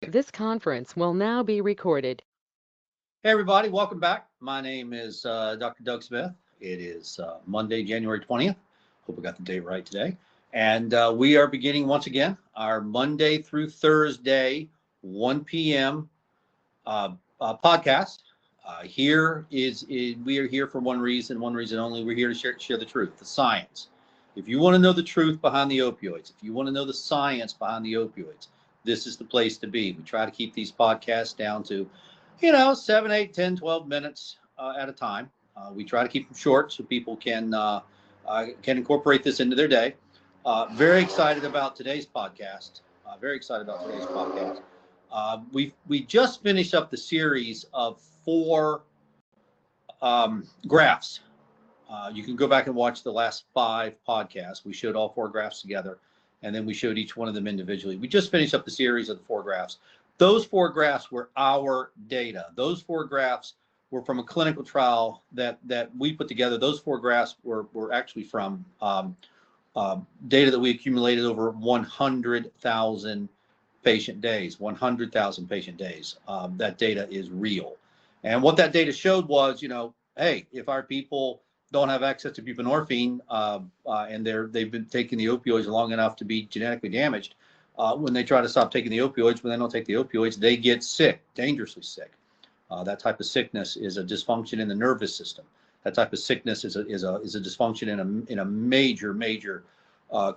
This conference will now be recorded. Hey, everybody, welcome back. My name is Dr. Doug Smith. It is Monday, January 20th. Hope I got the date right today. And we are beginning once again our Monday through Thursday, 1 p.m. Podcast. We are here for one reason only. We're here to share the truth, the science. If you want to know the truth behind the opioids, if you want to know the science behind the opioids, this is the place to be. We try to keep these podcasts down to 7, 8, 10, 12 minutes at a time. We try to keep them short so people can incorporate this into their day. Very excited about today's podcast. We just finished up the series of 4 graphs. You can go back and watch the last 5 podcasts. We showed all 4 graphs together, and then we showed each one of them individually. We just finished up the series of the 4 graphs. Those 4 graphs were our data. Those 4 graphs were from a clinical trial that we put together. Those 4 graphs were actually from data that we accumulated over 100,000 patient days. 100,000 patient days. That data is real. And what that data showed was, hey, if our people don't have access to buprenorphine and they've been taking the opioids long enough to be genetically damaged, when they try to stop taking the opioids, when they don't take the opioids, they get sick, dangerously sick. That type of sickness is a dysfunction in the nervous system. That type of sickness is a dysfunction in a major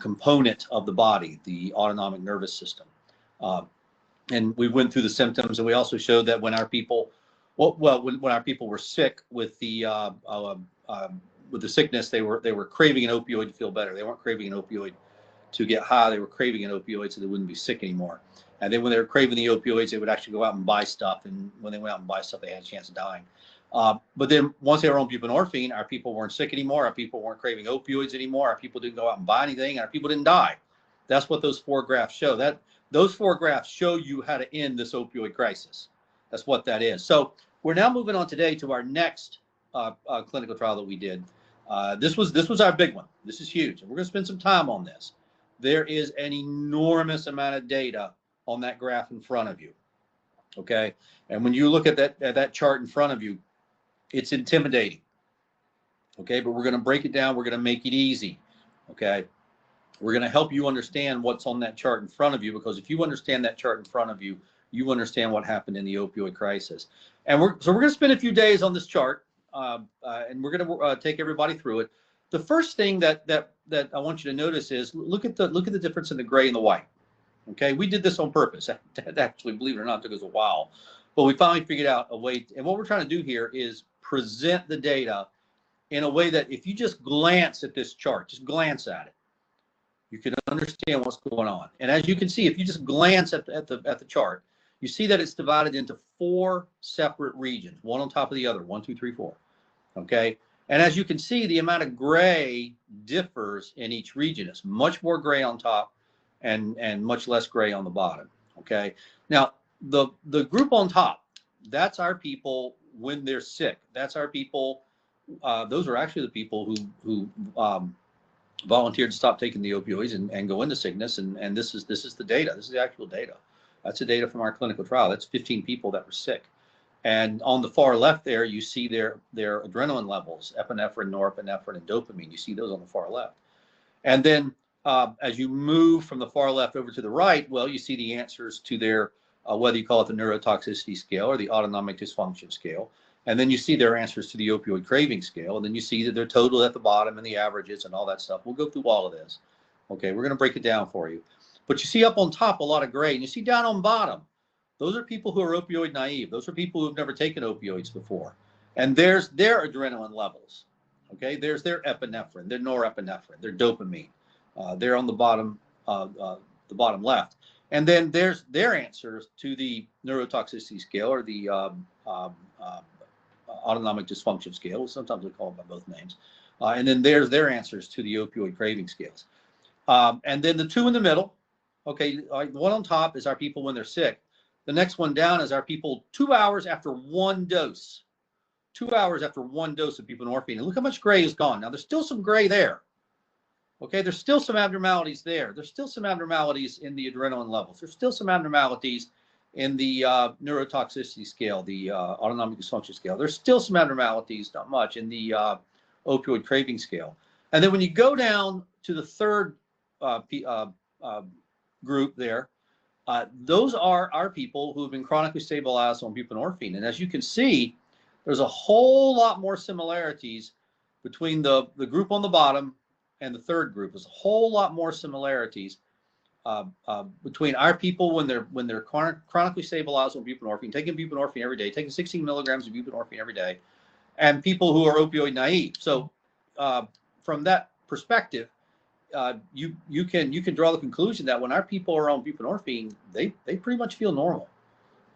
component of the body, the autonomic nervous system. And we went through the symptoms, and we also showed that when our people, when our people were sick with the sickness, they were craving an opioid to feel better. They weren't craving an opioid to get high. They were craving an opioid so they wouldn't be sick anymore. And then when they were craving the opioids, they would actually go out and buy stuff. And when they went out and buy stuff, they had a chance of dying. But then once they were on buprenorphine, our people weren't sick anymore. Our people weren't craving opioids anymore. Our people didn't go out and buy anything, and our people didn't die. That's what those 4 graphs show. Those 4 graphs show you how to end this opioid crisis. That's what that is. So we're now moving on today to our next clinical trial that we did. This was our big one. This is huge, and we're going to spend some time on this. There is an enormous amount of data on that graph in front of you. Okay, and when you look at that chart in front of you, it's intimidating. Okay, but we're going to break it down. We're going to make it easy. Okay, we're going to help you understand what's on that chart in front of you, because if you understand that chart in front of you, you understand what happened in the opioid crisis. And we're going to spend a few days on this chart, and we're going to take everybody through it. The first thing that I want you to notice is look at the difference in the gray and the white. Okay, we did this on purpose. That actually, believe it or not, took us a while, but we finally figured out a way. And what we're trying to do here is present the data in a way that if you just glance at this chart, just glance at it, you can understand what's going on. And as you can see, if you just glance at the chart, you see that it's divided into 4 separate regions, one on top of the other, 1, 2, 3, 4. Okay, and as you can see, the amount of gray differs in each region. It's much more gray on top and much less gray on the bottom. Okay, now the group on top, that's our people when they're sick. That's our people. Those are actually the people who volunteered to stop taking the opioids and go into sickness. And this is the data. This is the actual data. That's the data from our clinical trial. That's 15 people that were sick. And on the far left there, you see their adrenaline levels, epinephrine, norepinephrine, and dopamine. You see those on the far left. And then as you move from the far left over to the right, well, you see the answers to their, whether you call it the neurotoxicity scale or the autonomic dysfunction scale. And then you see their answers to the opioid craving scale. And then you see that they're total at the bottom and the averages and all that stuff. We'll go through all of this. Okay, we're going to break it down for you. But you see up on top a lot of gray, and you see down on bottom, those are people who are opioid naive. Those are people who've never taken opioids before. And there's their adrenaline levels. Okay, there's their epinephrine, their norepinephrine, their dopamine. They're on the bottom left. And then there's their answers to the neurotoxicity scale or the autonomic dysfunction scale. Sometimes we call it by both names. And then there's their answers to the opioid craving scales. And then the 2 in the middle, okay, the one on top is our people when they're sick. The next one down is our people 2 hours after 1 dose. 2 hours after 1 dose of buprenorphine. And look how much gray is gone. Now, there's still some gray there. Okay, there's still some abnormalities there. There's still some abnormalities in the adrenaline levels. There's still some abnormalities in the neurotoxicity scale, the autonomic dysfunction scale. There's still some abnormalities, not much, in the opioid craving scale. And then when you go down to the third group there, those are our people who have been chronically stabilized on buprenorphine. And as you can see, there's a whole lot more similarities between the group on the bottom and the third group. There's a whole lot more similarities between our people when they're chronically stabilized on buprenorphine, taking buprenorphine every day, taking 16 milligrams of buprenorphine every day, and people who are opioid naive. So from that perspective, you can draw the conclusion that when our people are on buprenorphine, they pretty much feel normal.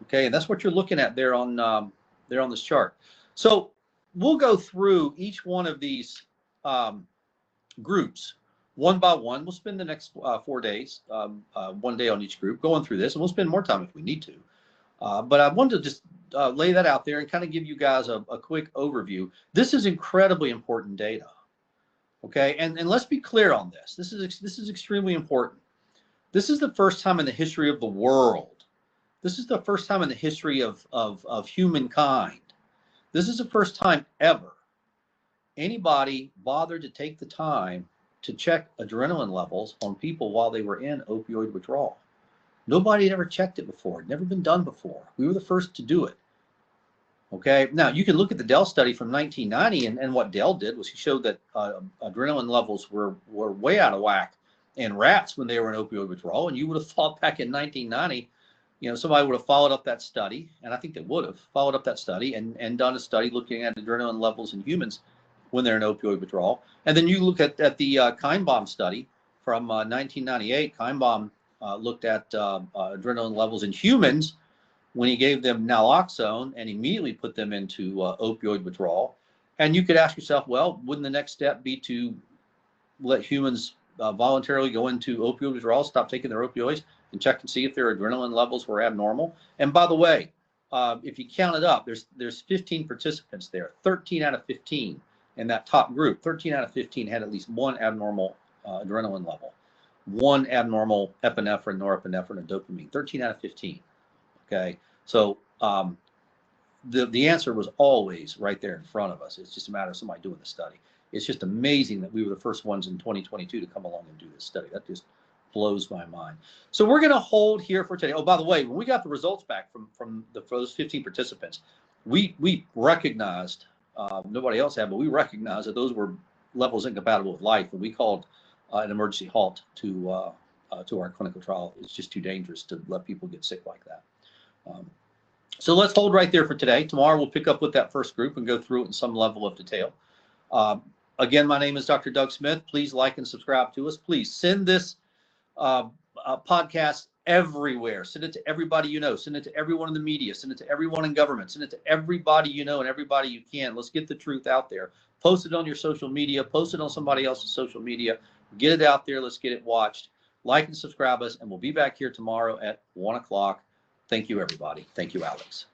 Okay, and that's what you're looking at there on this chart. So we'll go through each one of these groups one by one. We'll spend the next 4 days, 1 day on each group, going through this, and we'll spend more time if we need to. But I wanted to just lay that out there and kind of give you guys a quick overview. This is incredibly important data. Okay, and let's be clear on this. This is extremely important. This is the first time in the history of the world. This is the first time in the history of humankind. This is the first time ever anybody bothered to take the time to check adrenaline levels on people while they were in opioid withdrawal. Nobody had ever checked it before. It'd never been done before. We were the first to do it. Okay, now you can look at the Dell study from 1990, and what Dell did was he showed that adrenaline levels were way out of whack in rats when they were in opioid withdrawal. And you would have thought back in 1990, somebody would have followed up that study, and I think they would have followed up that study and done a study looking at adrenaline levels in humans when they're in opioid withdrawal. And then you look at the Kinebaum study from 1998. Kinebaum looked at adrenaline levels in humans when he gave them naloxone and immediately put them into opioid withdrawal. And you could ask yourself, well, wouldn't the next step be to let humans voluntarily go into opioid withdrawal, stop taking their opioids, and check and see if their adrenaline levels were abnormal? And by the way, if you count it up, there's 15 participants there, 13 out of 15 in that top group. 13 out of 15 had at least one abnormal adrenaline level, one abnormal epinephrine, norepinephrine, and dopamine. 13 out of 15. Okay, so the answer was always right there in front of us. It's just a matter of somebody doing the study. It's just amazing that we were the first ones in 2022 to come along and do this study. That just blows my mind. So we're going to hold here for today. Oh, by the way, when we got the results back from those 15 participants, we recognized, nobody else had, but we recognized that those were levels incompatible with life, and we called an emergency halt to our clinical trial. It's just too dangerous to let people get sick like that. So let's hold right there for today. Tomorrow we'll pick up with that first group and go through it in some level of detail. Again, my name is Dr. Doug Smith. Please like and subscribe to us. Please send this podcast everywhere. Send it to everybody you know. Send it to everyone in the media. Send it to everyone in government. Send it to everybody you know and everybody you can. Let's get the truth out there. Post it on your social media. Post it on somebody else's social media. Get it out there. Let's get it watched. Like and subscribe us, and we'll be back here tomorrow at 1 o'clock. Thank you, everybody. Thank you, Alex.